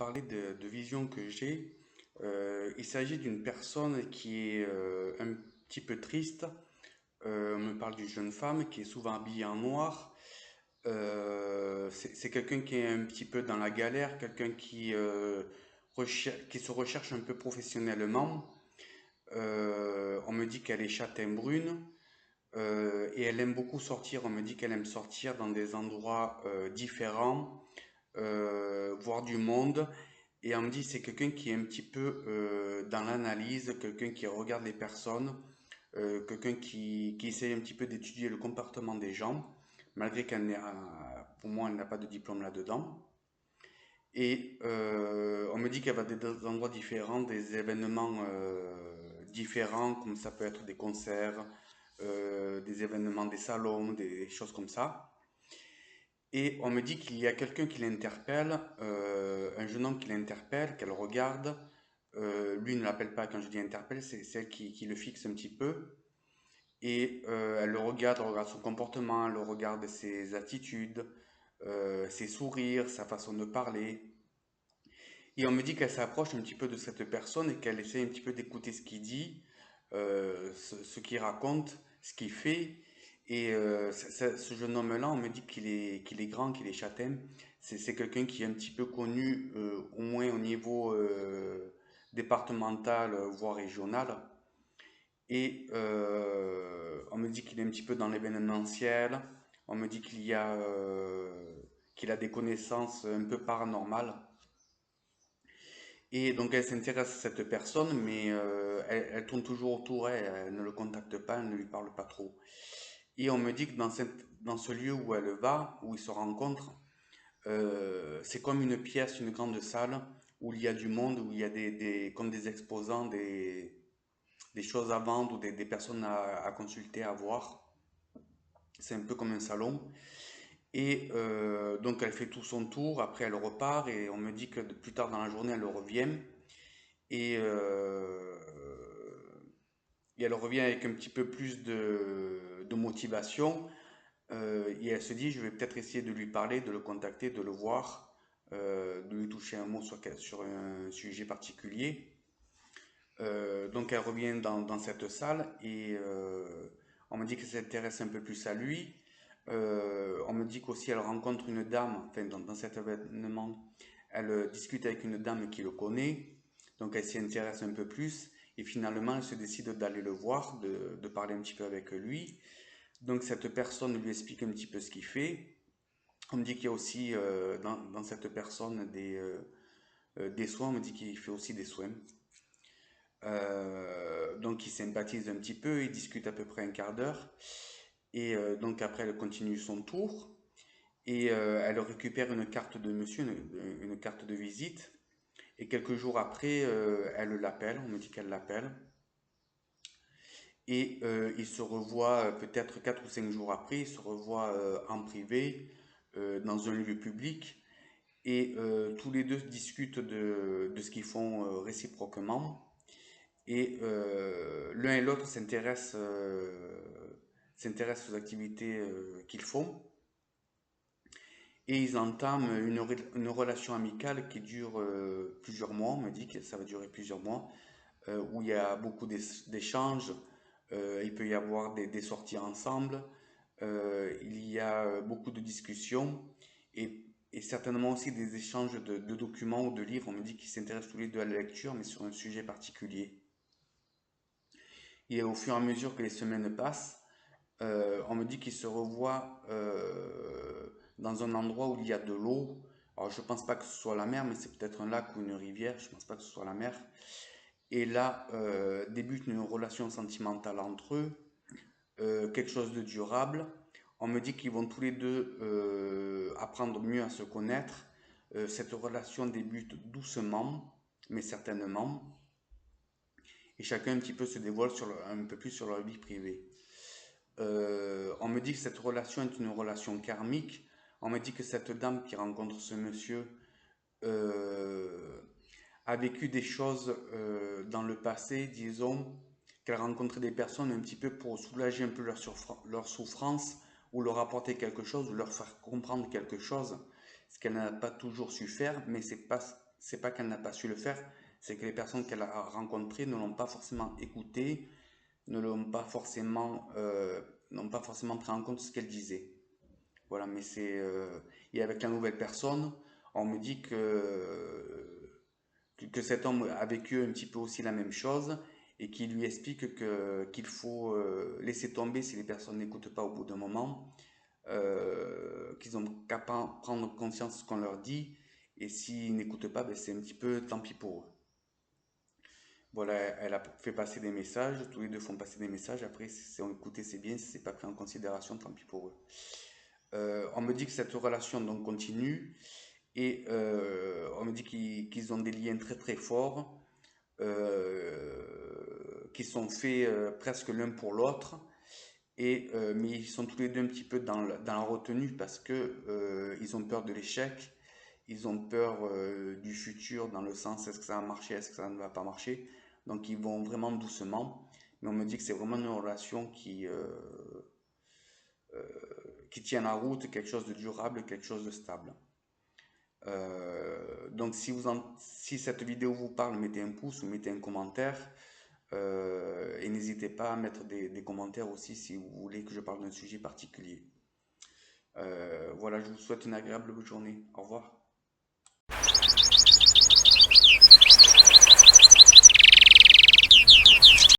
parler de vision que j'ai. Il s'agit d'une personne qui est un petit peu triste. On me parle d'une jeune femme qui est souvent habillée en noir. C'est quelqu'un qui est un petit peu dans la galère, quelqu'un qui se recherche un peu professionnellement. On me dit qu'elle est châtain brune et elle aime beaucoup sortir. On me dit qu'elle aime sortir dans des endroits différents, voir du monde. Et on me dit c'est quelqu'un qui est un petit peu dans l'analyse, quelqu'un qui regarde les personnes, quelqu'un qui essaie un petit peu d'étudier le comportement des gens, malgré pour moi, elle n'a pas de diplôme là-dedans. Et on me dit qu'elle va des endroits différents, des événements différents, comme ça peut être des concerts, des événements, des salons, des choses comme ça. Et on me dit qu'il y a quelqu'un qui l'interpelle, un jeune homme qui l'interpelle, qu'elle regarde. Lui ne l'appelle pas quand je dis interpelle, c'est celle qui le fixe un petit peu. Et elle regarde son comportement, elle regarde ses attitudes, ses sourires, sa façon de parler. Et on me dit qu'elle s'approche un petit peu de cette personne et qu'elle essaie un petit peu d'écouter ce qu'il dit, ce qu'il raconte, ce qu'il fait. Et ce jeune homme-là, on me dit qu'il est grand, qu'il est châtain. C'est quelqu'un qui est un petit peu connu, au moins au niveau départemental, voire régional. Et on me dit qu'il est un petit peu dans l'événementiel. On me dit qu'il a des connaissances un peu paranormales. Et donc elle s'intéresse à cette personne, mais elle tourne toujours autour, elle ne le contacte pas, elle ne lui parle pas trop. Et on me dit que dans ce lieu où elle va, où ils se rencontrent, c'est comme une pièce, une grande salle, où il y a du monde, où il y a comme des exposants, des choses à vendre ou des personnes à consulter, à voir. C'est un peu comme un salon. Et donc elle fait tout son tour, après elle repart et on me dit que plus tard dans la journée elle revient. Et, euh, et elle revient avec un petit peu plus de motivation. Et elle se dit, je vais peut-être essayer de lui parler, de le contacter, de le voir, de lui toucher un mot sur un sujet particulier. Donc elle revient dans cette salle et on me dit qu'elle s'intéresse un peu plus à lui. On me dit qu'aussi elle rencontre une dame, enfin dans cet événement, elle discute avec une dame qui le connaît, donc elle s'y intéresse un peu plus et finalement elle se décide d'aller le voir, de parler un petit peu avec lui. Donc cette personne lui explique un petit peu ce qu'il fait. On me dit qu'il y a aussi dans cette personne des soins, on me dit qu'il fait aussi des soins. Donc il sympathise un petit peu, il discute à peu près un quart d'heure. Et donc après, elle continue son tour. Et elle récupère une carte de monsieur, une carte de visite. Et quelques jours après, elle l'appelle, on me dit qu'elle l'appelle. Et ils se revoient peut-être 4 ou 5 jours après, ils se revoient en privé, dans un lieu public. Et tous les deux discutent de ce qu'ils font réciproquement. Et l'un et l'autre s'intéressent aux activités qu'ils font. Et ils entament une relation amicale qui dure plusieurs mois. On me dit que ça va durer plusieurs mois, où il y a beaucoup d'échanges. Il peut y avoir des sorties ensemble. Il y a beaucoup de discussions et certainement aussi des échanges de documents ou de livres. On me dit qu'ils s'intéressent tous les deux à la lecture, mais sur un sujet particulier. Et au fur et à mesure que les semaines passent, on me dit qu'ils se revoient dans un endroit où il y a de l'eau. Alors je pense pas que ce soit la mer, mais c'est peut-être un lac ou une rivière. Je pense pas que ce soit la mer. Et là débute une relation sentimentale entre eux, quelque chose de durable. On me dit qu'ils vont tous les deux apprendre mieux à se connaître. Cette relation débute doucement, mais certainement. Et chacun un petit peu se dévoile un peu plus sur leur vie privée. On me dit que cette relation est une relation karmique. On me dit que cette dame qui rencontre ce monsieur euh, a vécu des choses dans le passé, disons, qu'elle a rencontré des personnes un petit peu pour soulager un peu leur souffrance ou leur apporter quelque chose ou leur faire comprendre quelque chose, ce qu'elle n'a pas toujours su faire, mais c'est pas c'est pas qu'elle n'a pas su le faire, c'est que les personnes qu'elle a rencontrées ne l'ont pas forcément écouté, ne l'ont pas forcément, n'ont pas forcément pris en compte ce qu'elle disait. Voilà, mais et avec la nouvelle personne, on me dit que cet homme a vécu un petit peu aussi la même chose et qui lui explique qu'il faut laisser tomber si les personnes n'écoutent pas au bout d'un moment, qu'ils ont qu'à prendre conscience de ce qu'on leur dit, et s'ils n'écoutent pas, ben, c'est un petit peu tant pis pour eux. Voilà, elle a fait passer des messages, tous les deux font passer des messages, après si on écouté c'est bien, si c'est pas pris en considération, tant pis pour eux. On me dit que cette relation donc continue, et on me dit qu'ils ont des liens très très forts, qui sont faits presque l'un pour l'autre. Mais ils sont tous les deux un petit peu dans la retenue parce que ils ont peur de l'échec, ils ont peur du futur dans le sens est-ce que ça va marcher, est-ce que ça ne va pas marcher. Donc ils vont vraiment doucement. Mais on me dit que c'est vraiment une relation qui tient la route, quelque chose de durable, quelque chose de stable. Donc si cette vidéo vous parle, mettez un pouce ou mettez un commentaire. Et n'hésitez pas à mettre des commentaires aussi si vous voulez que je parle d'un sujet particulier. Voilà, je vous souhaite une agréable journée. Au revoir.